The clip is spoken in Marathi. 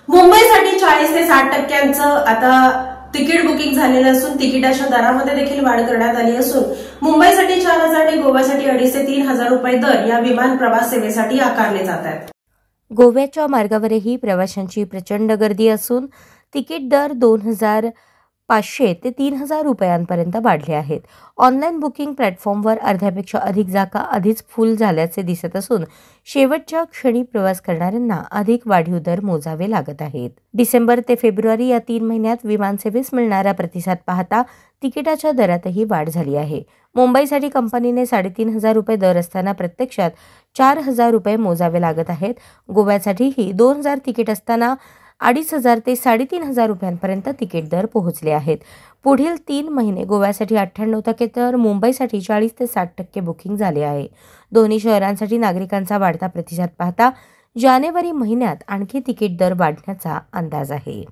मुंबईसाठी 40 ते 60% आता तिकीट बुकिंग झालेलं असून तिकिटाच्या दरामध्ये देखील वाढ करण्यात आली असून मुंबईसाठी 4,000 आणि गोव्यासाठी 2,500 ते 3,000 रुपये दर या विमान प्रवास सेवेसाठी आकारले जात आहेत। गोव्याच्या मार्गावरही प्रवाशांची प्रचंड गर्दी असून तिकीट दर 2,500 ते 3,000 रुपयांपर्यंत वाढले आहेत। ऑनलाईन बुकिंग प्लॅटफॉर्मवर अर्ध्यापेक्षा अधिक जागा आधीच फुल झाल्याचे दिसत असून शेवटच्या क्षणी प्रवास करणाऱ्यांना अधिक वाढीव दर मोजावे लागत आहेत। डिसेंबर ते फेब्रुवारी या 3 महिन्यात विमानसेवेस मिळणारा प्रतिसाद पाहता तिकिटाच्या दरातही वाढ झाली आहे। मुंबईसाठी कंपनीने 3,500 रुपये दर असताना प्रत्यक्षात 4,000 रुपये मोजावे लागत आहेत। गोव्यासाठीही 2,000 तिकीट असताना 2,500 ते 3,500 रुपयांपर्यंत तिकीट दर पोहोचले आहेत। पुढील 3 महिने गोव्यासाठी 98% तर मुंबईसाठी 40 ते 60% बुकिंग झाले आहे। दोन्ही शहरांसाठी नागरिकांचा वाढता प्रतिसाद पाहता जानेवारी महिन्यात आणखी तिकीट दर वाढण्याचा अंदाज आहे।